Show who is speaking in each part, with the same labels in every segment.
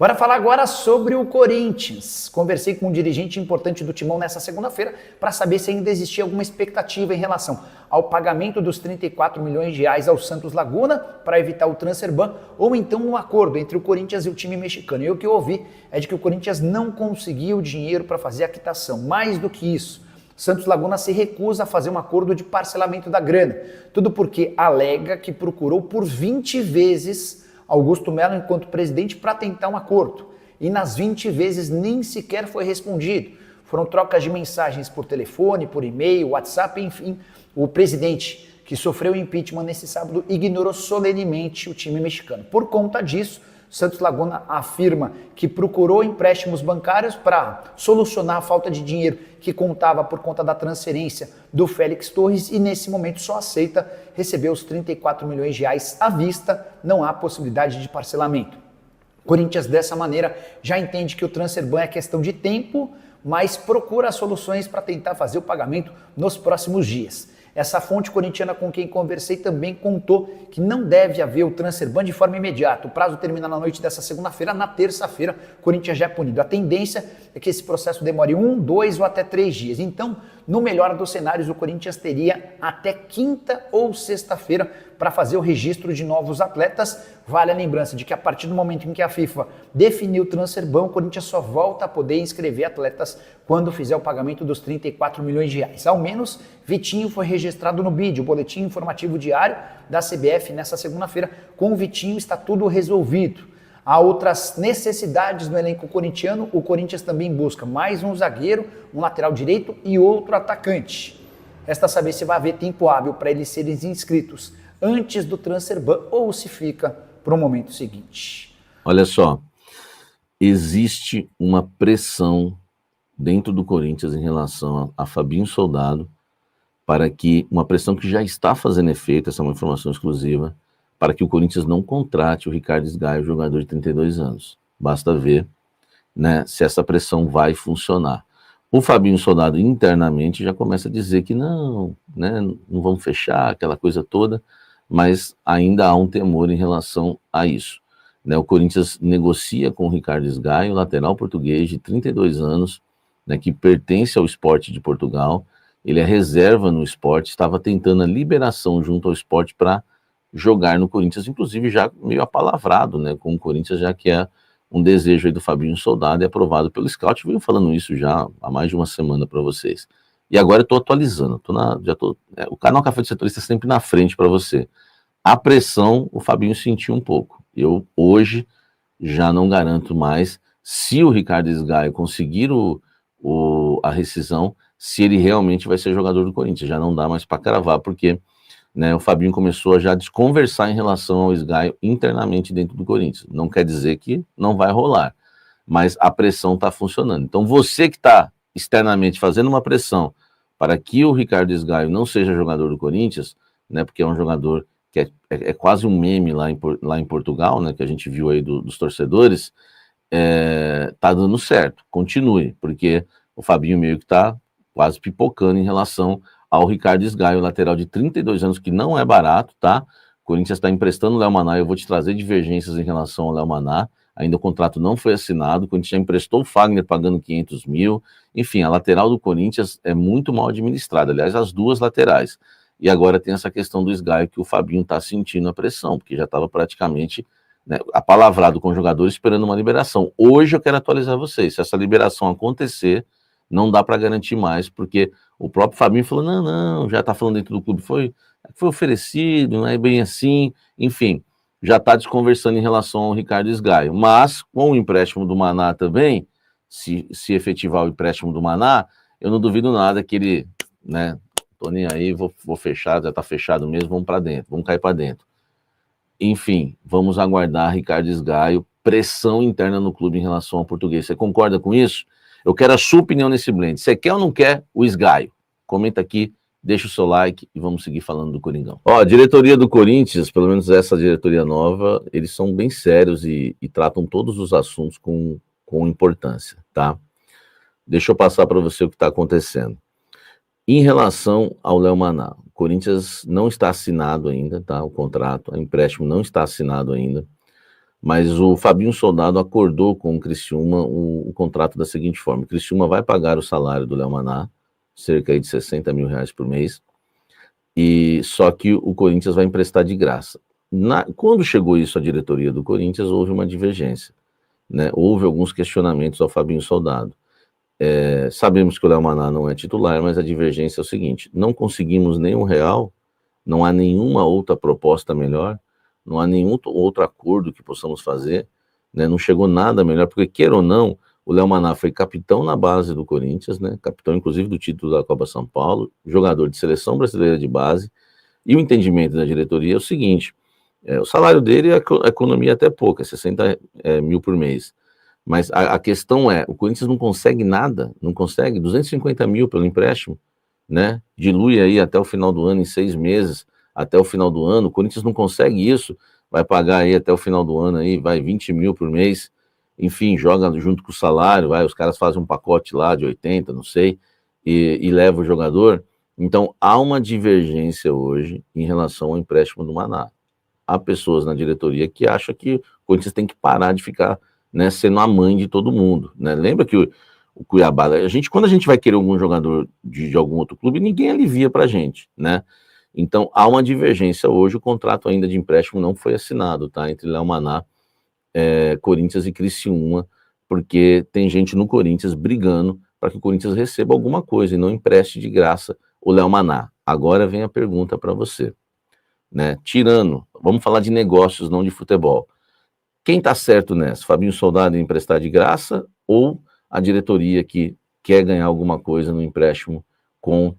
Speaker 1: Bora falar agora sobre o Corinthians. Conversei com um dirigente importante do Timão nessa segunda-feira para saber se ainda existia alguma expectativa em relação ao pagamento dos 34 milhões de reais ao Santos Laguna para evitar o transfer ban ou então um acordo entre o Corinthians e o time mexicano. E o que eu ouvi é de que o Corinthians não conseguiu dinheiro para fazer a quitação. Mais do que isso, Santos Laguna se recusa a fazer um acordo de parcelamento da grana. Tudo porque alega que procurou por 20 vezes Augusto Melo enquanto presidente para tentar um acordo. E nas 20 vezes nem sequer foi respondido. Foram trocas de mensagens por telefone, por e-mail, WhatsApp, enfim. O presidente, que sofreu impeachment nesse sábado, ignorou solenemente o time mexicano. Por conta disso, Santos Laguna afirma que procurou empréstimos bancários para solucionar a falta de dinheiro que contava por conta da transferência do Félix Torres e nesse momento só aceita receber os 34 milhões de reais à vista, não há possibilidade de parcelamento. O Corinthians dessa maneira já entende que o transfer ban é questão de tempo, mas procura soluções para tentar fazer o pagamento nos próximos dias. Essa fonte corintiana com quem conversei também contou que não deve haver o transfer ban de forma imediata. O prazo termina na noite dessa segunda-feira. Na terça-feira, o Corinthians já é punido. A tendência é que esse processo demore 1, 2 ou até 3 dias. Então, no melhor dos cenários, o Corinthians teria até quinta ou sexta-feira para fazer o registro de novos atletas. Vale a lembrança de que a partir do momento em que a FIFA definiu o transfer ban, o Corinthians só volta a poder inscrever atletas quando fizer o pagamento dos 34 milhões de reais. Ao menos, Vitinho foi registrado no BID, o Boletim Informativo Diário da CBF, nessa segunda-feira. Com o Vitinho está tudo resolvido. Há outras necessidades no elenco corintiano. O Corinthians também busca mais um zagueiro, um lateral direito e outro atacante. Resta saber se vai haver tempo hábil para eles serem inscritos antes do transfer ban ou se fica para o momento seguinte.
Speaker 2: Olha só, existe uma pressão dentro do Corinthians em relação a Fabinho Soldado, para que, uma pressão que já está fazendo efeito, essa é uma informação exclusiva, para que o Corinthians não contrate o Ricardo Sgaio, jogador de 32 anos. Basta ver, né, se essa pressão vai funcionar. O Fabinho Soldado internamente já começa a dizer que não, né, não vamos fechar, aquela coisa toda, mas ainda há um temor em relação a isso. Né, o Corinthians negocia com o Ricardo Sgaio, lateral português de 32 anos, né, que pertence ao Sport de Portugal. Ele é reserva no Sport, estava tentando a liberação junto ao Sport para jogar no Corinthians, inclusive já meio apalavrado, né, com o Corinthians, já que é um desejo aí do Fabinho Soldado, é aprovado pelo Scout. Eu venho falando isso já há mais de uma semana para vocês. E agora eu estou atualizando, o canal Café do Setorista é sempre na frente para você. A pressão, o Fabinho sentiu um pouco. Eu hoje já não garanto mais se o Ricardo Sgaio conseguir a rescisão, se ele realmente vai ser jogador do Corinthians. Já não dá mais para cravar, porque, né, o Fabinho começou a já desconversar em relação ao Sgaio internamente dentro do Corinthians. Não quer dizer que não vai rolar, mas a pressão está funcionando. Então você que está externamente fazendo uma pressão para que o Ricardo Sgaio não seja jogador do Corinthians, né, porque é um jogador que é quase um meme lá em Portugal, né, que a gente viu aí dos torcedores, tá dando certo. Continue, porque o Fabinho meio que está quase pipocando em relação ao Ricardo Sgaio, lateral de 32 anos, que não é barato, tá? O Corinthians está emprestando o Léo Maná, eu vou te trazer divergências em relação ao Léo Maná, ainda o contrato não foi assinado, o Corinthians já emprestou o Fagner pagando 500 mil, enfim, a lateral do Corinthians é muito mal administrada, aliás, as duas laterais. E agora tem essa questão do Sgaio, que o Fabinho está sentindo a pressão, porque já estava praticamente, né, apalavrado com o jogador esperando uma liberação. Hoje eu quero atualizar vocês, se essa liberação acontecer, não dá para garantir mais, porque o próprio Fabinho falou, não, já está falando dentro do clube, foi oferecido, não é bem assim, enfim, já está desconversando em relação ao Ricardo Sgaio. Mas, com o empréstimo do Maná também, se efetivar o empréstimo do Maná, eu não duvido nada que ele, né, tô nem aí, vou fechar, já está fechado mesmo, vamos para dentro, vamos cair para dentro. Enfim, vamos aguardar Ricardo Sgaio, pressão interna no clube em relação ao português. Você concorda com isso? Eu quero a sua opinião nesse blend. Você quer ou não quer o Sgaio? Comenta aqui, deixa o seu like e vamos seguir falando do Coringão. Ó, a diretoria do Corinthians, pelo menos essa diretoria nova, eles são bem sérios e tratam todos os assuntos com importância, tá? Deixa eu passar para você o que está acontecendo. Em relação ao Léo Maná, o Corinthians não está assinado ainda, tá? O contrato, o empréstimo não está assinado ainda. Mas o Fabinho Soldado acordou com o Criciúma o contrato da seguinte forma: o Criciúma vai pagar o salário do Léo Maná, cerca aí de 60 mil reais por mês, e só que o Corinthians vai emprestar de graça. Quando chegou isso à diretoria do Corinthians, houve uma divergência, né? Houve alguns questionamentos ao Fabinho Soldado. Sabemos que o Léo Maná não é titular, mas a divergência é o seguinte: não conseguimos nenhum real, não há nenhuma outra proposta melhor, não há nenhum outro acordo que possamos fazer, né? Não chegou nada melhor, porque queira ou não, o Léo Maná foi capitão na base do Corinthians, né? Capitão inclusive do título da Copa São Paulo, jogador de seleção brasileira de base, e o entendimento da diretoria é o seguinte: o salário dele, a economia até pouca, 60 mil por mês. Mas a questão é, o Corinthians não consegue nada, não consegue 250 mil pelo empréstimo, né? Dilui aí até o final do ano, em 6 meses, até o final do ano. O Corinthians não consegue isso, vai pagar aí até o final do ano aí, vai 20 mil por mês, enfim, joga junto com o salário, os caras fazem um pacote lá de 80, não sei, e leva o jogador. Então há uma divergência hoje em relação ao empréstimo do Maná. Há pessoas na diretoria que acham que o Corinthians tem que parar de ficar, né, sendo a mãe de todo mundo, né? Lembra que o Cuiabá, quando a gente vai querer algum jogador de algum outro clube, ninguém alivia pra gente, né? Então há uma divergência hoje, o contrato ainda de empréstimo não foi assinado, tá? Entre Léo Maná, Corinthians e Criciúma, porque tem gente no Corinthians brigando para que o Corinthians receba alguma coisa e não empreste de graça o Léo Maná. Agora vem a pergunta para você, né? Vamos falar de negócios, não de futebol. Quem está certo nessa? Fabinho Soldado em emprestar de graça ou a diretoria que quer ganhar alguma coisa no empréstimo com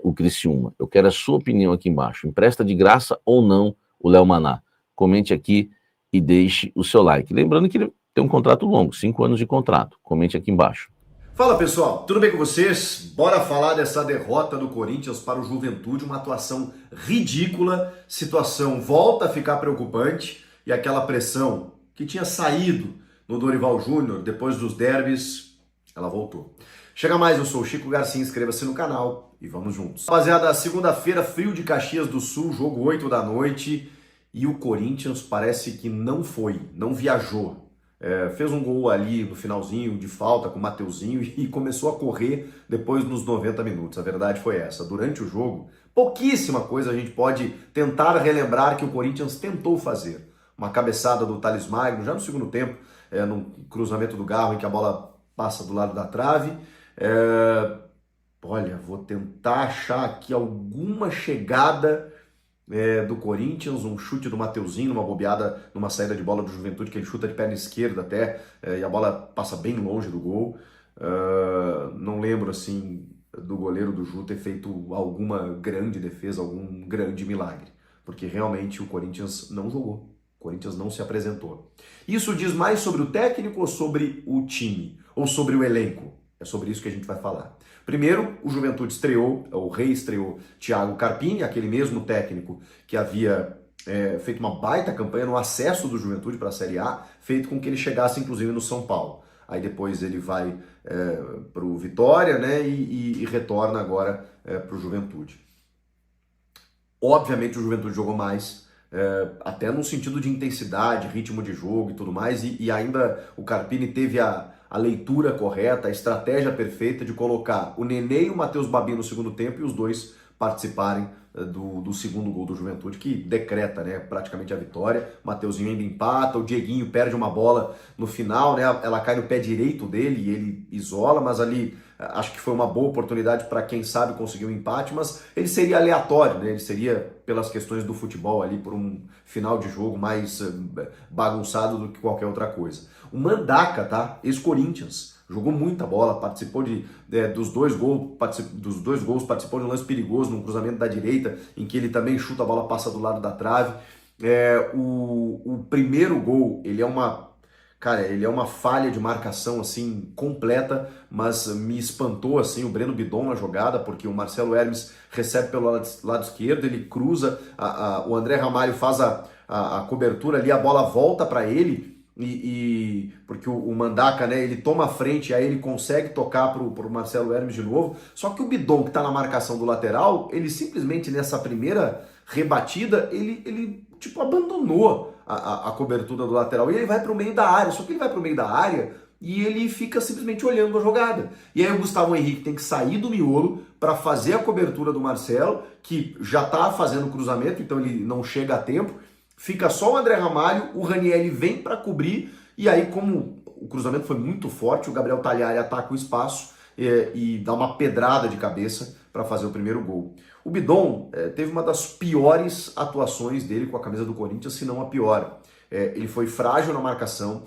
Speaker 2: o Criciúma? Eu quero a sua opinião aqui embaixo. Empresta de graça ou não o Léo Maná? Comente aqui e deixe o seu like. Lembrando que ele tem um contrato longo, 5 anos de contrato. Comente aqui embaixo.
Speaker 3: Fala pessoal, tudo bem com vocês? Bora falar dessa derrota do Corinthians para o Juventude, uma atuação ridícula, situação volta a ficar preocupante e aquela pressão que tinha saído no Dorival Júnior depois dos derbys, ela voltou. Chega mais, eu sou o Chico Garcia, inscreva-se no canal e vamos juntos. Rapaziada, segunda-feira, frio de Caxias do Sul, jogo 8 da noite e o Corinthians parece que não viajou. Fez um gol ali no finalzinho de falta com o Mateuzinho e começou a correr depois nos 90 minutos. A verdade foi essa. Durante o jogo, pouquíssima coisa a gente pode tentar relembrar que o Corinthians tentou fazer. Uma cabeçada do Thales Magno, já no segundo tempo, num cruzamento do Garro em que a bola passa do lado da trave. Olha, vou tentar achar aqui alguma chegada do Corinthians, um chute do Mateuzinho, numa bobeada, numa saída de bola do Juventude, que ele chuta de perna esquerda até, e a bola passa bem longe do gol. Não lembro, assim, do goleiro do Ju ter feito alguma grande defesa, algum grande milagre, porque realmente o Corinthians não jogou, o Corinthians não se apresentou. Isso diz mais sobre o técnico ou sobre o time, ou sobre o elenco? É sobre isso que a gente vai falar. Primeiro, o Juventude reestreou Thiago Carpini, aquele mesmo técnico que havia feito uma baita campanha no acesso do Juventude para a Série A, feito com que ele chegasse inclusive no São Paulo. Aí depois ele vai para o Vitória, né, e retorna agora para o Juventude. Obviamente o Juventude jogou mais, até no sentido de intensidade, ritmo de jogo e tudo mais, e ainda o Carpini teve a leitura correta, a estratégia perfeita de colocar o Nenê e o Matheus Babi no segundo tempo e os dois participarem do segundo gol do Juventude, que decreta, né, praticamente a vitória. O Mateuzinho ainda empata, o Dieguinho perde uma bola no final, né, ela cai no pé direito dele e ele isola, mas ali acho que foi uma boa oportunidade para quem sabe conseguir um empate, mas ele seria aleatório, né, ele seria pelas questões do futebol ali, por um final de jogo mais bagunçado do que qualquer outra coisa. O Mandaca, tá? Ex-Corinthians, jogou muita bola, participou dos dois gols, participou de um lance perigoso, num cruzamento da direita, em que ele também chuta, a bola passa do lado da trave. O primeiro gol, ele é uma falha de marcação assim completa, mas me espantou assim o Breno Bidon na jogada, porque o Marcelo Hermes recebe pelo lado esquerdo, ele cruza, o André Ramalho faz a cobertura ali, a bola volta para ele, porque o Mandaca, né, ele toma a frente, aí ele consegue tocar pro Marcelo Hermes de novo, só que o Bidon, que tá na marcação do lateral, ele simplesmente nessa primeira rebatida, ele tipo, abandonou a cobertura do lateral e ele vai para o meio da área. Só que ele vai para o meio da área e ele fica simplesmente olhando a jogada. E aí o Gustavo Henrique tem que sair do miolo para fazer a cobertura do Marcelo, que já está fazendo o cruzamento, então ele não chega a tempo. Fica só o André Ramalho, o Ranieri vem para cobrir, e aí como o cruzamento foi muito forte, o Gabriel Talhari ataca o espaço e dá uma pedrada de cabeça para fazer o primeiro gol. O Bidon teve uma das piores atuações dele com a camisa do Corinthians, se não a pior. Ele foi frágil na marcação,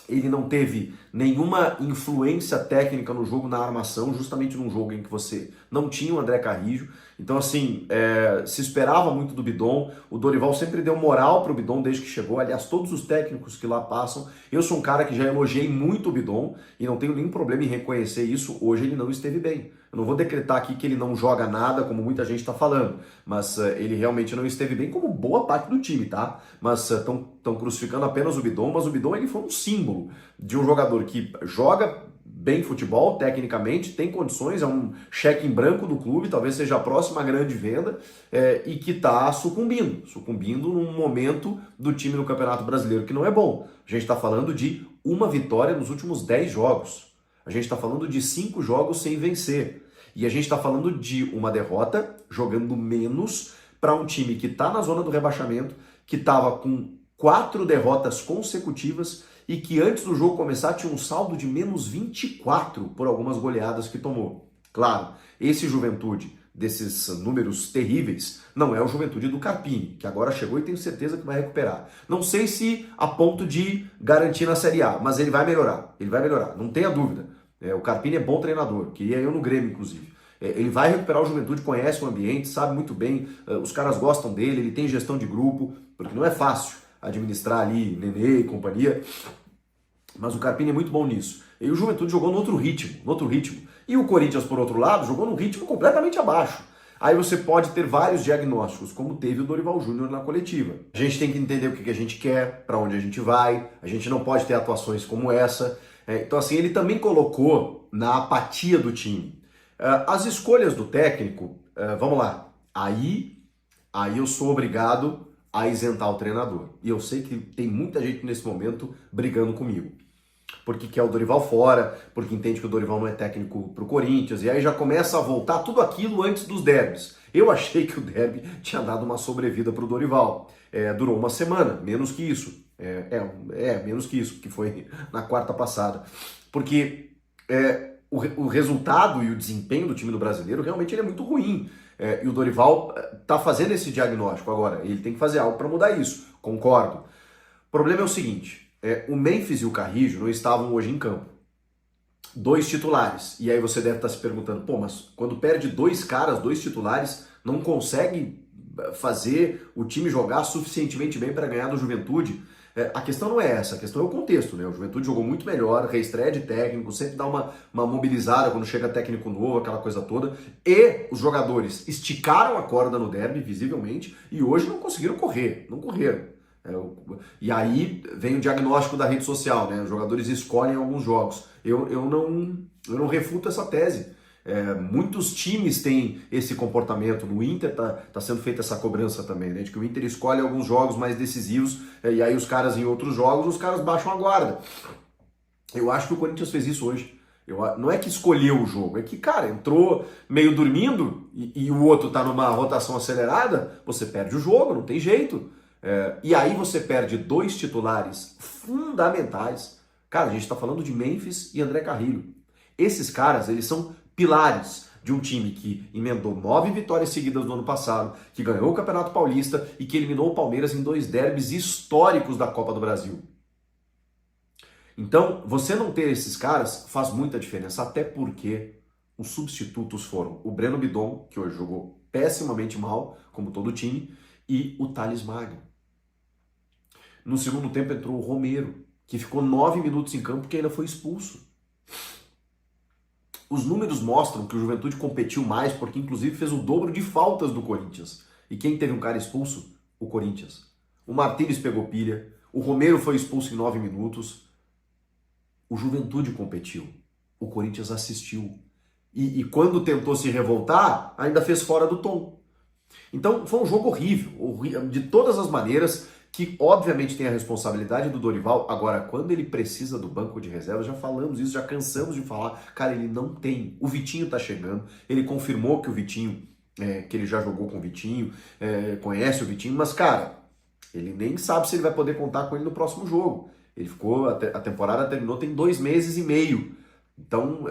Speaker 3: ele não teve nenhuma influência técnica no jogo, na armação, justamente num jogo em que você não tinha o André Carrijo. Então, assim, se esperava muito do Bidon. O Dorival sempre deu moral para o Bidon desde que chegou. Aliás, todos os técnicos que lá passam. Eu sou um cara que já elogiei muito o Bidon e não tenho nenhum problema em reconhecer isso. Hoje ele não esteve bem. Eu não vou decretar aqui que ele não joga nada, como muita gente está falando, mas ele realmente não esteve bem, como boa parte do time, tá? Mas estão crucificando apenas o Bidon, mas o Bidon ele foi um símbolo de um jogador que joga bem futebol, tecnicamente, tem condições, é um cheque em branco do clube, talvez seja a próxima grande venda, e que está sucumbindo num momento do time no Campeonato Brasileiro que não é bom. A gente está falando de uma vitória nos últimos 10 jogos. A gente está falando de 5 jogos sem vencer. E a gente está falando de uma derrota, jogando menos, para um time que está na zona do rebaixamento, que estava com 4 derrotas consecutivas e que antes do jogo começar tinha um saldo de menos 24 por algumas goleadas que tomou. Claro, esse Juventude, desses números terríveis, não é o Juventude do Carpini, que agora chegou e tenho certeza que vai recuperar. Não sei se a ponto de garantir na Série A, mas ele vai melhorar, não tenha dúvida. O Carpini é bom treinador, queria eu no Grêmio, inclusive. Ele vai recuperar o Juventude, conhece o ambiente, sabe muito bem, os caras gostam dele, ele tem gestão de grupo, porque não é fácil administrar ali Nenê e companhia, mas o Carpini é muito bom nisso. E o Juventude jogou no outro ritmo. E o Corinthians, por outro lado, jogou num ritmo completamente abaixo. Aí você pode ter vários diagnósticos, como teve o Dorival Júnior na coletiva. A gente tem que entender o que a gente quer, para onde a gente vai, a gente não pode ter atuações como essa. Então, assim, ele também colocou na apatia do time. As escolhas do técnico, vamos lá, aí eu sou obrigado a isentar o treinador. E eu sei que tem muita gente nesse momento brigando comigo. Porque quer o Dorival fora, porque entende que o Dorival não é técnico pro Corinthians, e aí já começa a voltar tudo aquilo antes dos derbys. Eu achei que o derby tinha dado uma sobrevida pro Dorival. Durou uma semana, menos que isso. Menos que isso, que foi na quarta passada. Porque o resultado e o desempenho do time do brasileiro realmente ele é muito ruim. E o Dorival está fazendo esse diagnóstico agora. Ele tem que fazer algo para mudar isso. Concordo. O problema é o seguinte: o Memphis e o Carrijo não estavam hoje em campo. 2 titulares. E aí você deve estar se perguntando, pô, mas quando perde 2 caras, 2 titulares, não consegue fazer o time jogar suficientemente bem para ganhar do Juventude? A questão não é essa, a questão é o contexto, né? O Juventude jogou muito melhor, reestreia de técnico, sempre dá uma mobilizada quando chega técnico novo, aquela coisa toda. E os jogadores esticaram a corda no derby, visivelmente, e hoje não conseguiram correr, não correram. E aí vem o diagnóstico da rede social, né? Os jogadores escolhem alguns jogos. Eu não refuto essa tese. Muitos times têm esse comportamento. No Inter tá sendo feita essa cobrança também, né? De que o Inter escolhe alguns jogos mais decisivos e aí os caras em outros jogos, os caras baixam a guarda. Eu acho que o Corinthians fez isso hoje. Não é que escolheu o jogo, é que, cara, entrou meio dormindo e o outro tá numa rotação acelerada, você perde o jogo, não tem jeito. E aí você perde 2 titulares fundamentais. Cara, a gente tá falando de Memphis e André Carrilho. Esses caras, eles são pilares de um time que emendou 9 vitórias seguidas no ano passado, que ganhou o Campeonato Paulista e que eliminou o Palmeiras em 2 derbys históricos da Copa do Brasil. Então, você não ter esses caras faz muita diferença, até porque os substitutos foram o Breno Bidon, que hoje jogou pessimamente mal, como todo o time, e o Thales Magno. No segundo tempo entrou o Romero, que ficou 9 minutos em campo porque ainda foi expulso. Os números mostram que o Juventude competiu mais porque inclusive fez o dobro de faltas do Corinthians. E quem teve um cara expulso? O Corinthians. O Martínez pegou pilha, o Romero foi expulso em 9 minutos. O Juventude competiu, o Corinthians assistiu. E quando tentou se revoltar, ainda fez fora do tom. Então foi um jogo horrível, de todas as maneiras, que obviamente tem a responsabilidade do Dorival. Agora, quando ele precisa do banco de reserva, já falamos isso, já cansamos de falar, cara, ele não tem. O Vitinho tá chegando, ele confirmou que o Vitinho, que ele já jogou com o Vitinho, conhece o Vitinho, mas cara, ele nem sabe se ele vai poder contar com ele no próximo jogo. Ele ficou, a temporada terminou tem 2 meses e meio. Então,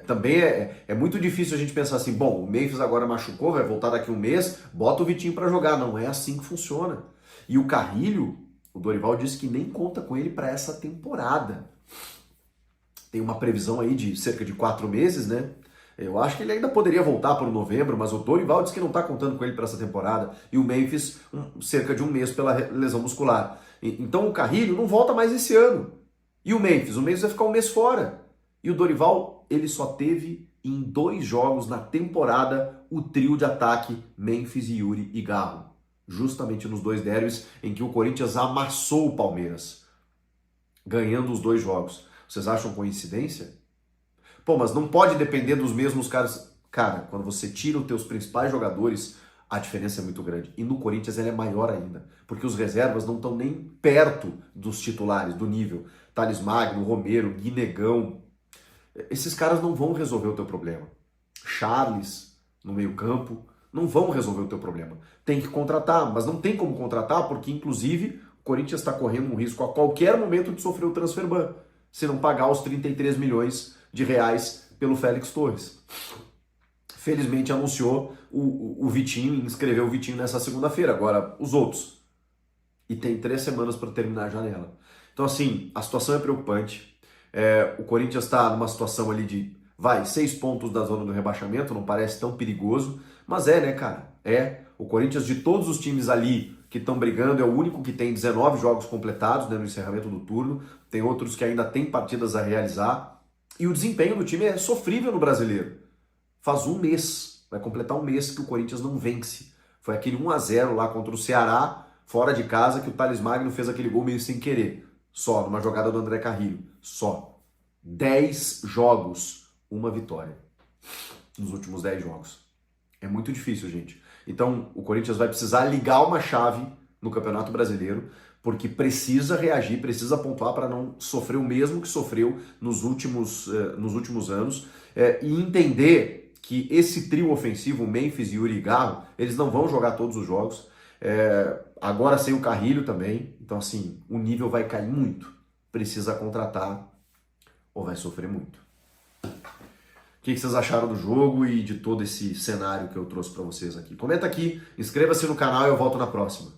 Speaker 3: também é muito difícil a gente pensar assim, bom, o Memphis agora machucou, vai voltar daqui um mês, bota o Vitinho para jogar. Não é assim que funciona. E o Carrilho, o Dorival disse que nem conta com ele para essa temporada. Tem uma previsão aí de cerca de 4 meses, né? Eu acho que ele ainda poderia voltar para o novembro, mas o Dorival disse que não está contando com ele para essa temporada. E o Memphis, cerca de 1 mês pela lesão muscular. Então o Carrilho não volta mais esse ano. E o Memphis vai ficar 1 mês fora. E o Dorival, ele só teve em 2 jogos na temporada o trio de ataque Memphis, Yuri e Garro. Justamente nos 2 derbys em que o Corinthians amassou o Palmeiras, ganhando os 2 jogos. Vocês acham coincidência? Pô, mas não pode depender dos mesmos caras. Cara, quando você tira os teus principais jogadores, a diferença é muito grande. E no Corinthians ela é maior ainda, porque os reservas não estão nem perto dos titulares, do nível. Thales Magno, Romero, Guinegão. Esses caras não vão resolver o teu problema. Charles, no meio-campo, não vão resolver o teu problema. Tem que contratar, mas não tem como contratar porque, inclusive, o Corinthians está correndo um risco a qualquer momento de sofrer o transfer ban, se não pagar os 33 milhões de reais pelo Félix Torres. Felizmente anunciou o Vitinho, inscreveu o Vitinho nessa segunda-feira, agora os outros. E tem 3 semanas para terminar a janela. Então, assim, a situação é preocupante. O Corinthians está numa situação ali de 6 pontos da zona do rebaixamento, não parece tão perigoso, mas né, cara? O Corinthians, de todos os times ali que estão brigando, é o único que tem 19 jogos completados, né, no encerramento do turno, tem outros que ainda têm partidas a realizar, e o desempenho do time é sofrível no Brasileiro. Faz 1 mês, vai completar 1 mês que o Corinthians não vence. Foi aquele 1-0 lá contra o Ceará, fora de casa, que o Thales Magno fez aquele gol meio sem querer. Só, numa jogada do André Carrillo. Só. 10 jogos, 1 vitória. Nos últimos 10 jogos. É muito difícil, gente. Então, o Corinthians vai precisar ligar uma chave no Campeonato Brasileiro, porque precisa reagir, precisa pontuar para não sofrer o mesmo que sofreu nos últimos anos, e entender que esse trio ofensivo, Memphis, Yuri e Garro, eles não vão jogar todos os jogos. Agora sem o Carrilho também. Então, assim, o nível vai cair muito. Precisa contratar ou vai sofrer muito. O que vocês acharam do jogo e de todo esse cenário que eu trouxe para vocês aqui? Comenta aqui, inscreva-se no canal e eu volto na próxima.